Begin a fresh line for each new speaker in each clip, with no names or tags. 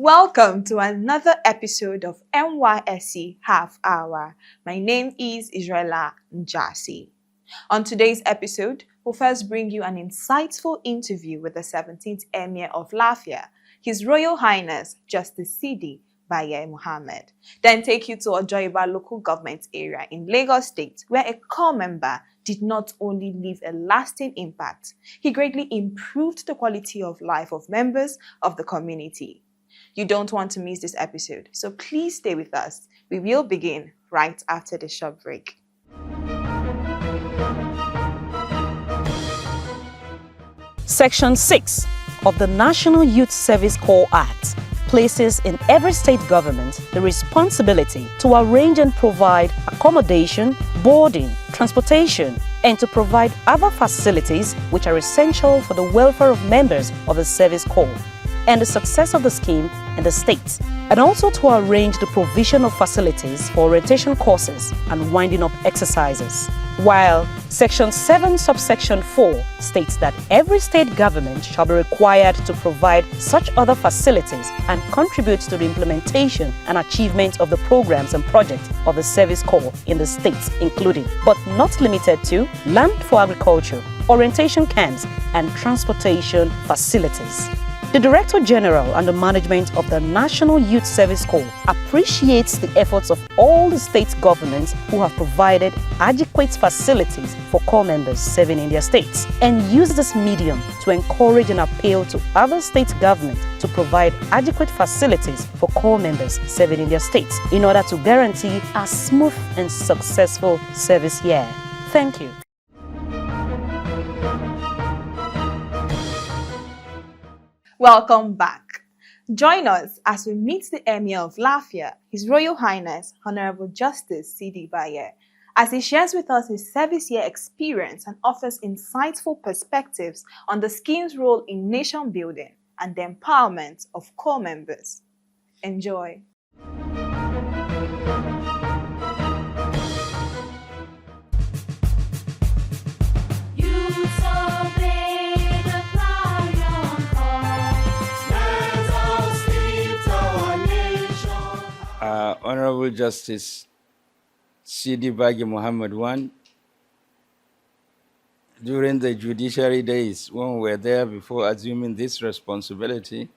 Welcome to another episode of NYSC Half Hour. My name is Israela Njasi. On today's episode, we'll first bring you an insightful interview with the 17th Emir of Lafia, His Royal Highness Justice Sidi Baye Mohammed. Then take you to Ojoiba local government area in Lagos State, where a core member did not only leave a lasting impact, he greatly improved the quality of life of members of the community. You don't want to miss this episode, so please stay with us. We will begin right after the short break.
Section 6 of the National Youth Service Corps Act places in every state government the responsibility to arrange and provide accommodation, boarding, transportation, and to provide other facilities which are essential for the welfare of members of the service corps and the success of the scheme in the states, and also to arrange the provision of facilities for orientation courses and winding up exercises. While Section 7 subsection 4 states that every state government shall be required to provide such other facilities and contribute to the implementation and achievement of the programs and projects of the service corps in the states, including, but not limited to, land for agriculture, orientation camps, and transportation facilities. The Director General and the management of the National Youth Service Corps appreciates the efforts of all the state governments who have provided adequate facilities for corps members serving in their states, and use this medium to encourage and appeal to other state governments to provide adequate facilities for corps members serving in their states in order to guarantee a smooth and successful service year. Thank you.
Welcome back. Join us as we meet the Emir of Lafia, His Royal Highness Honorable Justice Sidi Baye, as he shares with us his service year experience and offers insightful perspectives on the scheme's role in nation building and the empowerment of corps members. Enjoy.
Honorable Justice Sidi Baye Mohammed I, during the judiciary days when we were there before assuming this responsibility,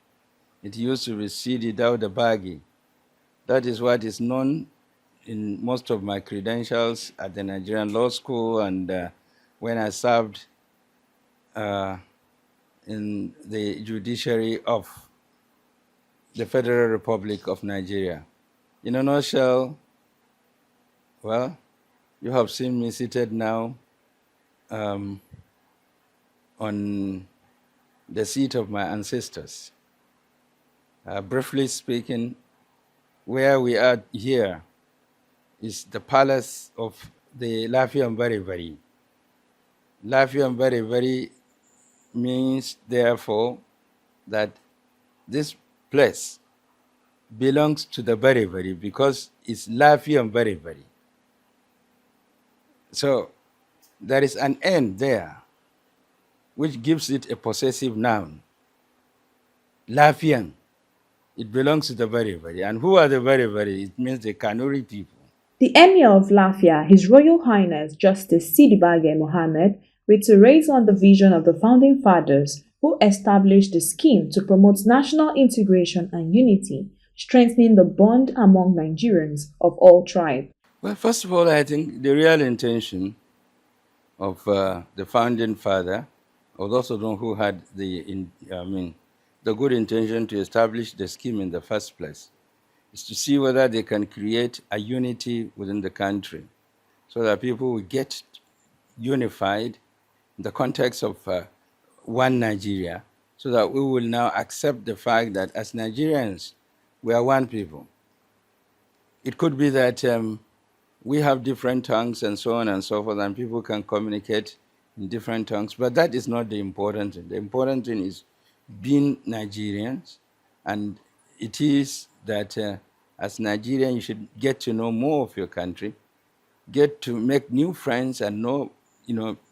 it used to be Sidi Dauda Bagi. That is what is known in most of my credentials at the Nigerian Law School and when I served in the judiciary of the Federal Republic of Nigeria. In a nutshell, well, you have seen me seated now on the seat of my ancestors. Briefly speaking, where we are here is the palace of the Lafian Baribari. Lafian Baribari means, therefore, that this place belongs to the Baribari because it's Lafian Baribari. So there is an end there which gives it a possessive noun. Lafian, it belongs to the Baribari. And who are the Baribari? It means the Kanuri people.
The Emir of Lafia, His Royal Highness Justice Sidi Baye Mohammed, reiterates on the vision of the founding fathers who established the scheme to promote national integration and unity, strengthening the bond among Nigerians of all tribes.
Well, first of all, I think the real intention of the founding father, or those of them who had the good intention to establish the scheme in the first place, is to see whether they can create a unity within the country so that people will get unified in the context of one Nigeria, so that we will now accept the fact that as Nigerians, we are one people. It could be that we have different tongues and so on and so forth, and people can communicate in different tongues, but that is not the important thing. The important thing is being Nigerians, and it is that as Nigerians, you should get to know more of your country, get to make new friends and know,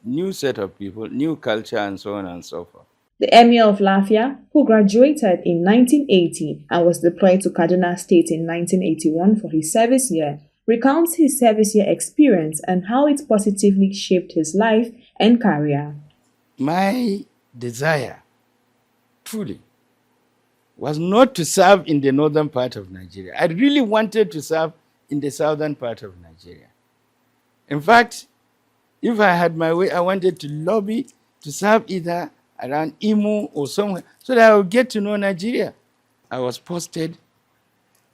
new set of people, new culture, and so on and so forth.
The Emir of Lafia, who graduated in 1980 and was deployed to Kaduna State in 1981 for his service year, recounts his service year experience and how it positively shaped his life and career.
My desire, truly, was not to serve in the northern part of Nigeria. I really wanted to serve in the southern part of Nigeria. In fact, if I had my way, I wanted to lobby to serve either around Imo or somewhere so that I would get to know Nigeria. I was posted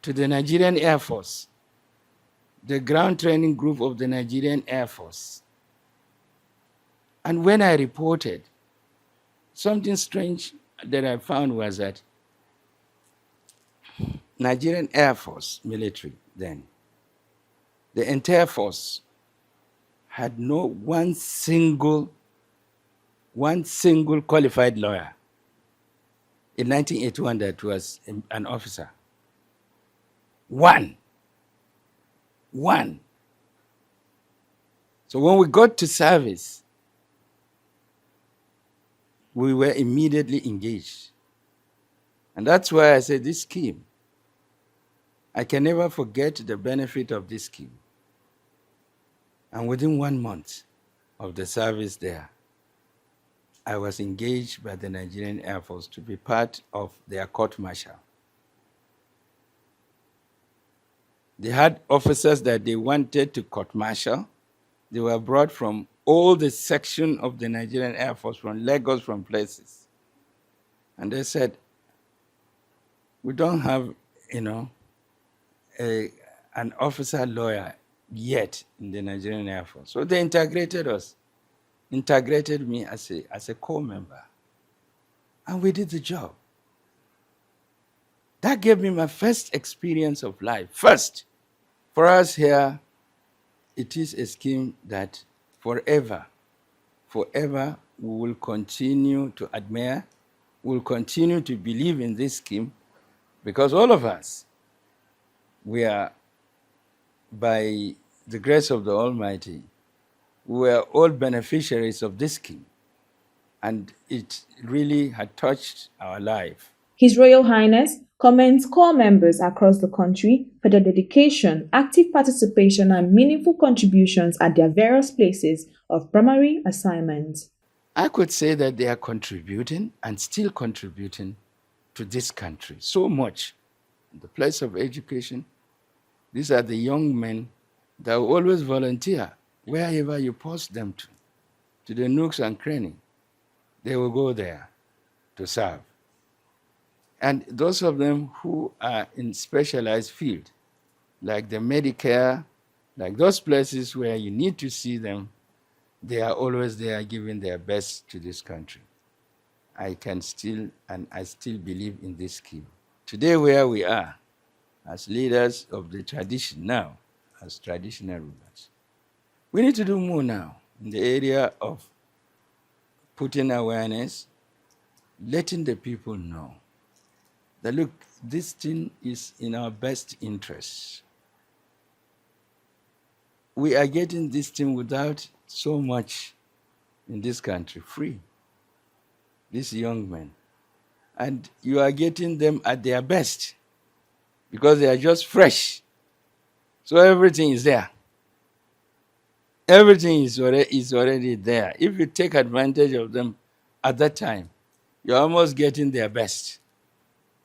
to the Nigerian Air Force, the ground training group of the Nigerian Air Force. And when I reported, something strange that I found was that Nigerian Air Force military then, the entire force had no one single qualified lawyer in 1981 that was an officer. One. So when we got to service, we were immediately engaged. And that's why I said this scheme, I can never forget the benefit of this scheme. And within 1 month of the service there, I was engaged by the Nigerian Air Force to be part of their court-martial. They had officers that they wanted to court-martial. They were brought from all the section of the Nigerian Air Force, from Lagos, from places. And they said, we don't have, an officer lawyer yet in the Nigerian Air Force. So they integrated me as a core member. And we did the job. That gave me my first experience of life. First, for us here, it is a scheme that forever, we will continue to admire, we will continue to believe in this scheme, because all of us, we are, by the grace of the Almighty, we are all beneficiaries of this scheme, and it really had touched our life.
His Royal Highness commends core members across the country for their dedication, active participation, and meaningful contributions at their various places of primary assignment.
I could say that they are contributing and still contributing to this country so much. In the place of education, these are the young men that will always volunteer wherever you post them to the nooks and crannies. They will go there to serve. And those of them who are in specialized field, like the Medicare, like those places where you need to see them, they are always there giving their best to this country. I still believe in this scheme. Today, where we are, as leaders of the tradition now, as traditional rulers, we need to do more now in the area of putting awareness, letting the people know that, look, this thing is in our best interest. We are getting this thing without so much in this country, free, these young men. And you are getting them at their best because they are just fresh. So everything is there. Everything is already there. If you take advantage of them at that time, you're almost getting their best.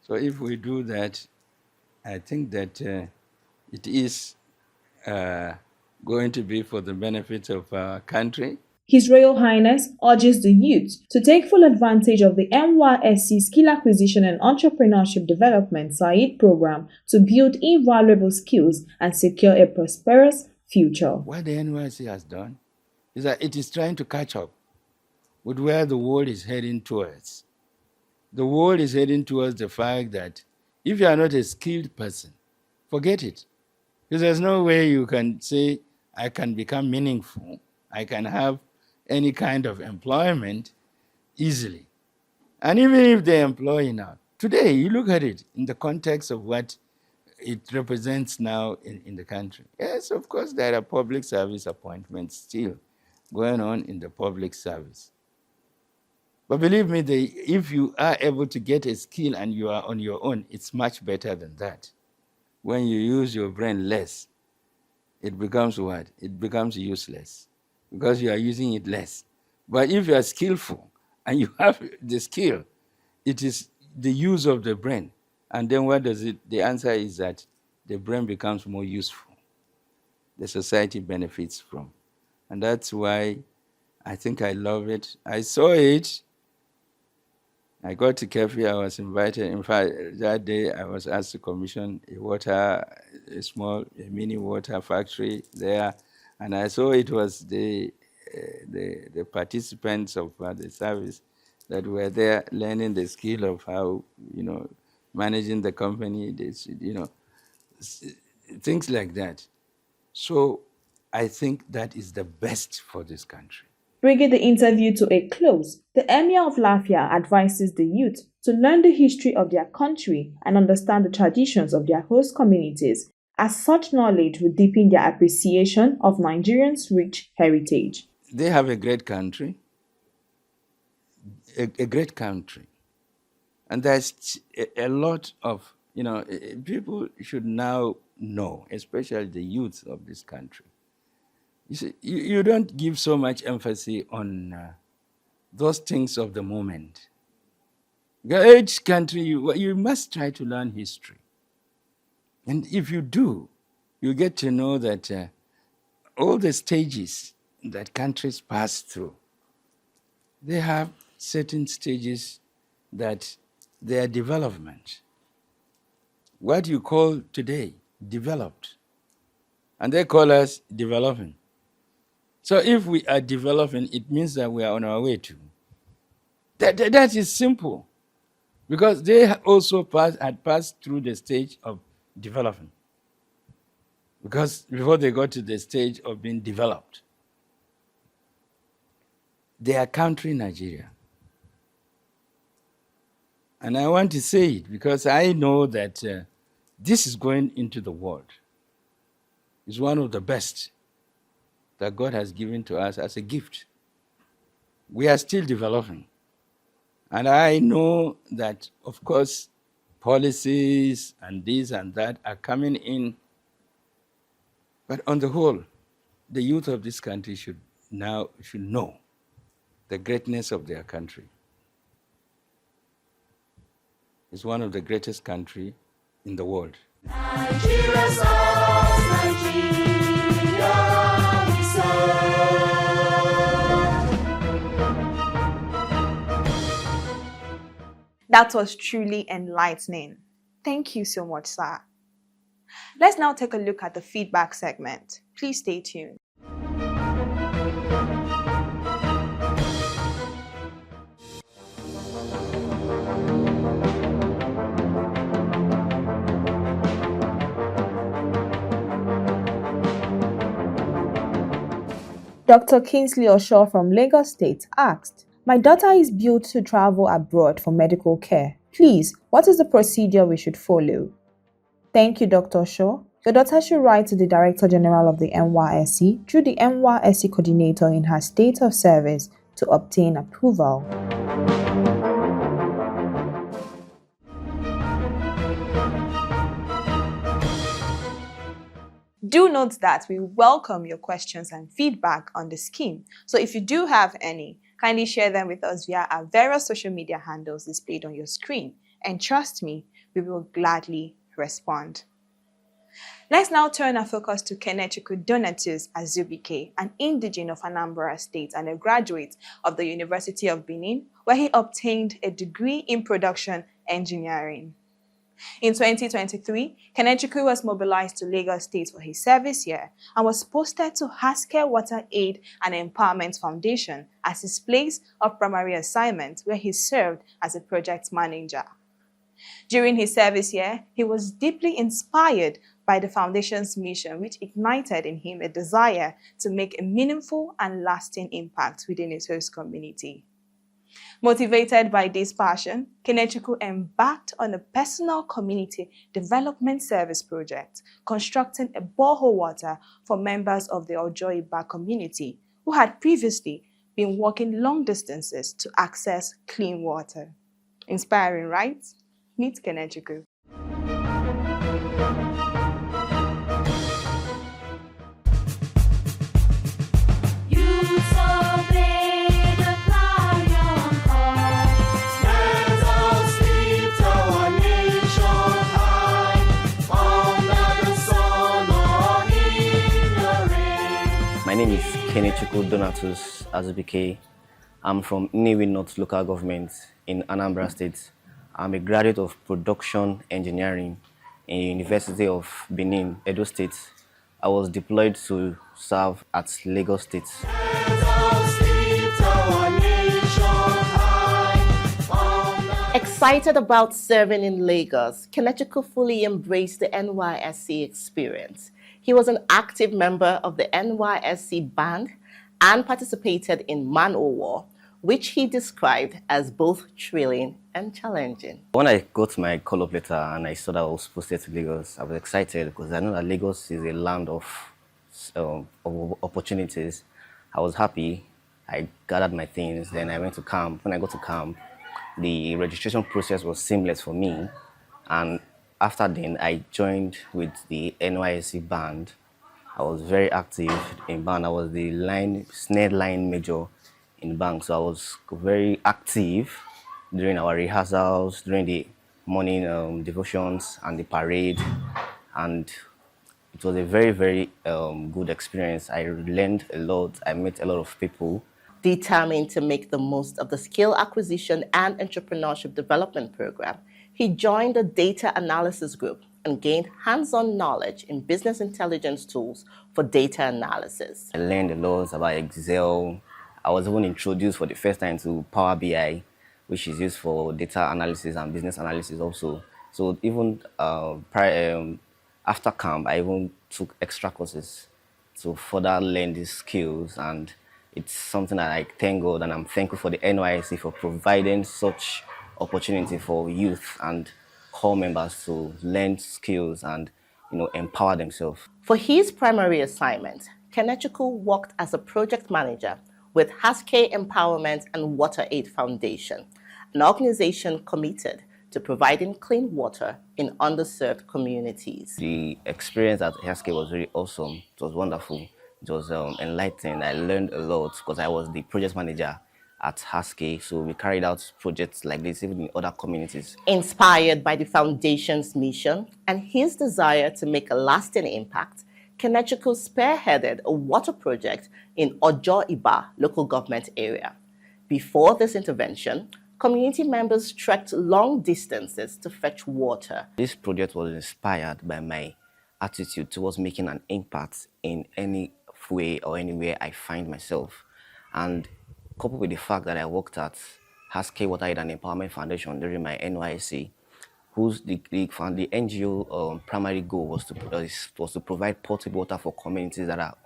So if we do that, I think that it is going to be for the benefit of our country.
His Royal Highness urges the youth to take full advantage of the NYSC Skill Acquisition and Entrepreneurship Development SAID program to build invaluable skills and secure a prosperous future.
What the NYSC has done is that it is trying to catch up with where the world is heading towards. The world is heading towards the fact that if you are not a skilled person, forget it. Because there's no way you can say, I can become meaningful, I can have any kind of employment easily. And even if they employ now, today you look at it in the context of what it represents now in the country. Yes, of course, there are public service appointments still going on in the public service. But believe me, if you are able to get a skill and you are on your own, it's much better than that. When you use your brain less, it becomes what? It becomes useless because you are using it less. But if you are skillful and you have the skill, it is the use of the brain. And then what does it? The answer is that the brain becomes more useful. The society benefits from. And that's why I think I love it. I saw it. I got to Kefi, I was invited. In fact, that day I was asked to commission a mini water factory there. And I saw it was the participants of the service that were there learning the skill of how, managing the company, things like that. So I think that is the best for this country.
Bringing the interview to a close, the Emir of Lafia advises the youth to learn the history of their country and understand the traditions of their host communities, as such knowledge will deepen their appreciation of Nigerians' rich heritage.
They have a great country, a great country. And there's a lot of, people should now know, especially the youth of this country. You see, you don't give so much emphasis on those things of the moment. Each country, you must try to learn history. And if you do, you get to know that all the stages that countries pass through, they have certain stages that their development, what you call today, developed. And they call us developing. So if we are developing, it means that we are on our way to. That is simple. Because they also had passed through the stage of developing. Because before they got to the stage of being developed, their country, Nigeria. And I want to say it because I know that this is going into the world. It's one of the best that God has given to us as a gift. We are still developing. And I know that, of course, policies and this and that are coming in. But on the whole, the youth of this country should know the greatness of their country. It's one of the greatest countries in the world. Nigeria songs, Nigeria we serve.
That was truly enlightening. Thank you so much, sir. Let's now take a look at the feedback segment. Please stay tuned. Dr. Kingsley Osho from Lagos State asked, "My daughter is due to travel abroad for medical care. Please, what is the procedure we should follow?" Thank you, Dr. Osho. Your daughter should write to the Director General of the NYSC through the NYSC coordinator in her state of service to obtain approval. Do note that we welcome your questions and feedback on the scheme. So if you do have any, kindly share them with us via our various social media handles displayed on your screen. And trust me, we will gladly respond. Let's now turn our focus to Kenechukwu Donatus Azubuike, an indigene of Anambra State and a graduate of the University of Benin, where he obtained a degree in production engineering. In 2023, Kenechukwu was mobilized to Lagos State for his service year and was posted to Hasker Water Aid and Empowerment Foundation as his place of primary assignment, where he served as a project manager. During his service year, he was deeply inspired by the foundation's mission, which ignited in him a desire to make a meaningful and lasting impact within his host community. Motivated by this passion, Kenechukwu embarked on a personal community development service project, constructing a borehole water for members of the Ojoiba community who had previously been walking long distances to access clean water. Inspiring, right? Meet Kenechukwu.
My name is Kenechukwu Azubuike. I'm from Nnewi North Local Government in Anambra State. I'm a graduate of Production Engineering in the University of Benin, Edo State. I was deployed to serve at Lagos State.
Excited about serving in Lagos, Kenechukwu fully embraced the NYSC experience. He was an active member of the NYSC band and participated in Man O' War, which he described as both thrilling and challenging.
When I got my call-up letter and I saw that I was posted to Lagos, I was excited because I know that Lagos is a land of opportunities. I was happy. I gathered my things, then I went to camp. When I got to camp, the registration process was seamless for me, and after then I joined with the NYSC band. I was very active in band. I was the snare line major in band, so I was very active during our rehearsals, during the morning devotions and the parade, and it was a very, very good experience. I learned a lot. I met a lot of people.
Determined to make the most of the skill acquisition and entrepreneurship development program, he joined the data analysis group and gained hands-on knowledge in business intelligence tools for data analysis.
I learned a lot about Excel. I was even introduced for the first time to Power BI, which is used for data analysis and business analysis also. So even after camp, I even took extra courses to further learn these skills, and it's something that I thank God, and I'm thankful for the NYSC for providing such opportunity for youth and core members to learn skills and empower themselves.
For his primary assignment, Kenechukwu worked as a project manager with Haske Empowerment and Water Aid Foundation, an organization committed to providing clean water in underserved communities.
The experience at Haske was really awesome. It was wonderful. It was enlightening. I learned a lot because I was the project manager at Haske, so we carried out projects like this even in other communities.
Inspired by the foundation's mission and his desire to make a lasting impact, Kenechukwu spearheaded a water project in Ojo Iba local government area. Before this intervention, community members trekked long distances to fetch water.
This project was inspired by my attitude towards making an impact in any way or anywhere I find myself, and coupled with the fact that I worked at Haske Water Aid and Empowerment Foundation during my NYSC, whose the NGO primary goal was to provide potable water for communities that are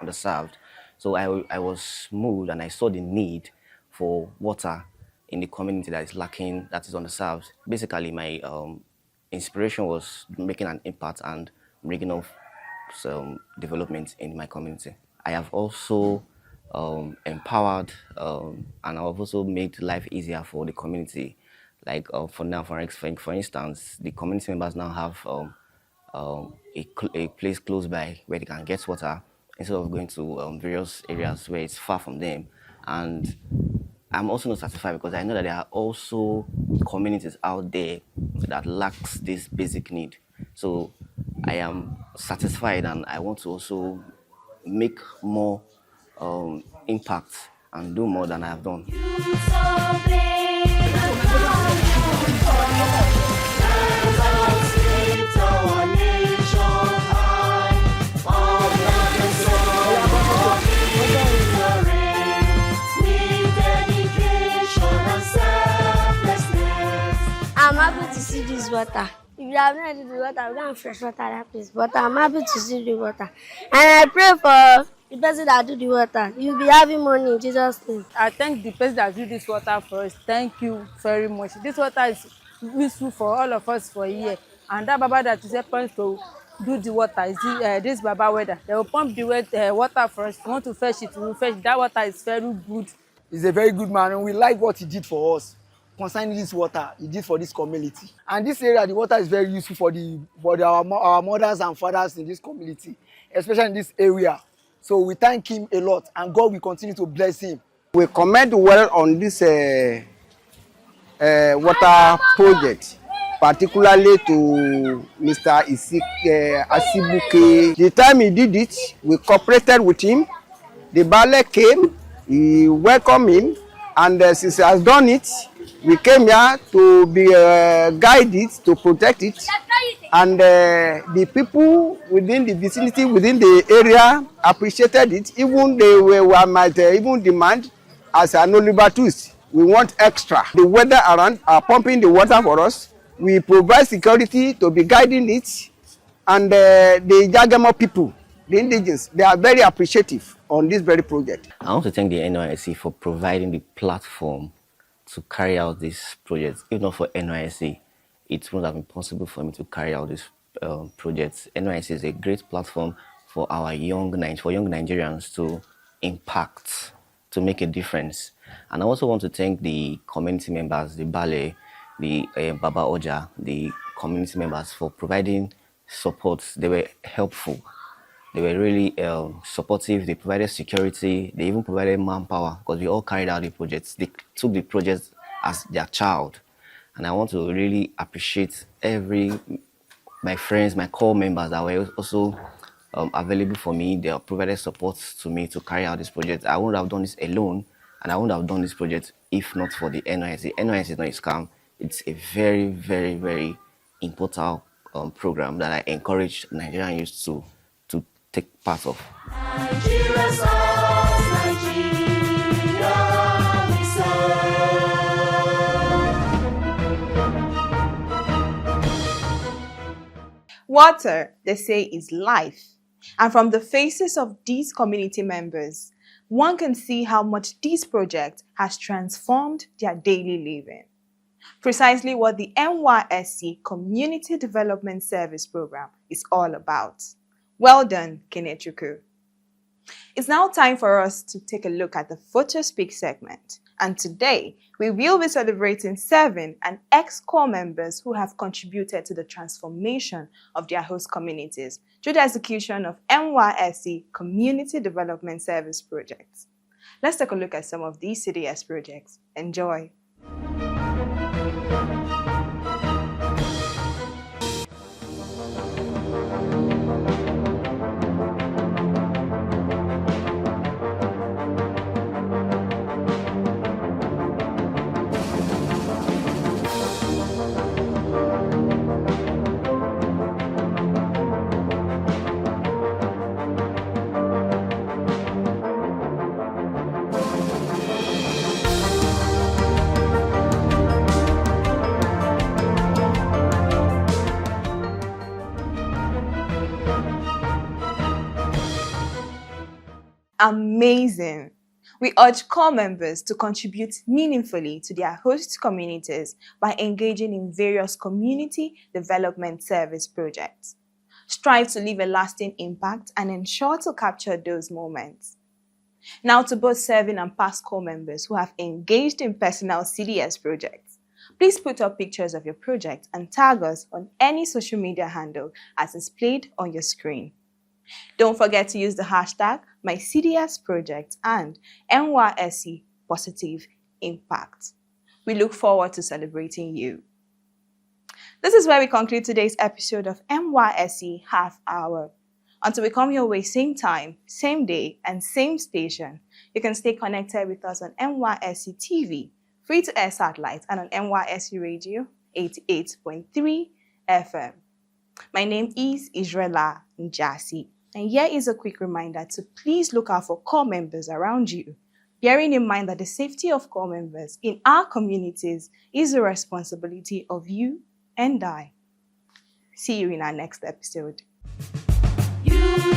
underserved. So I was moved, and I saw the need for water in the community that is lacking, that is underserved. Basically, my inspiration was making an impact and bringing up some development in my community. I have also empowered and I've also made life easier for the community. Like for instance, the community members now have a place close by where they can get water instead of going to various areas where it's far from them. And I'm also not satisfied because I know that there are also communities out there that lacks this basic need. So I am satisfied, and I want to also make more impact and do more than I have done.
I'm happy to see this water. If you have not seen the water, we don't fresh water that place. But I'm happy to see the water. And I pray for the person that do the water. You'll be having money in Jesus' name.
I thank the person that do this water for us. Thank you very much. This water is useful for all of us for a year. And that Baba that is helping to do the water is this Baba weather. They will pump the water for us. If you want to fetch it, we will fetch. That water is very good.
He's a very good man, and we like what he did for us concerning this water he did for this community. And this area, the water is very useful for our mothers and fathers in this community, especially in this area. So we thank him a lot, and God will continue to bless him.
We comment well on this water project, particularly to Mr. Azubuike. The time he did it, we cooperated with him. The Bale came, he welcomed him, and since he has done it, we came here to be guided, to protect it. And the people within the vicinity, within the area, appreciated it. Even they might even demand as an Olibatus, we want extra. The weather around are pumping the water for us. We provide security to be guiding it. And the Ijegemo people, the indigenous, they are very appreciative on this very project.
I want to thank the NYSC for providing the platform to carry out this project. If not for NYSC, it wouldn't have been possible for me to carry out this project. NYSC is a great platform for young Nigerians to impact, to make a difference. And I also want to thank the community members, the Bale, the Baba Oja, the community members for providing support. They were helpful. They were really supportive. They provided security. They even provided manpower because we all carried out the projects. They took the projects as their child. And I want to really appreciate my friends, my core members that were also available for me. They provided support to me to carry out this project. I wouldn't have done this alone, and I wouldn't have done this project if not for the NYSC. NYSC is not a scam. It's a very, very, very important program that I encourage Nigerian youth to take part of.
Water, they say, is life. And from the faces of these community members, one can see how much this project has transformed their daily living. Precisely what the NYSC Community Development Service Program is all about. Well done, Kenechukwu. It's now time for us to take a look at the Photo Speak segment. And today, we will be celebrating 7 and ex-core members who have contributed to the transformation of their host communities through the execution of NYSC Community Development Service projects. Let's take a look at some of these CDS projects. Enjoy. Amazing! We urge core members to contribute meaningfully to their host communities by engaging in various community development service projects. Strive to leave a lasting impact and ensure to capture those moments. Now to both serving and past core members who have engaged in personal CDS projects. Please put up pictures of your project and tag us on any social media handle as displayed on your screen. Don't forget to use the hashtag MyCDSProject and NYSC Positive Impact. We look forward to celebrating you. This is where we conclude today's episode of NYSC Half Hour. Until we come your way same time, same day, and same station, you can stay connected with us on NYSC TV, free-to-air satellite, and on NYSC Radio 88.3 FM. My name is Israela Njasi, and here is a quick reminder to please look out for core members around you, bearing in mind that the safety of core members in our communities is the responsibility of you and I. See you in our next episode. You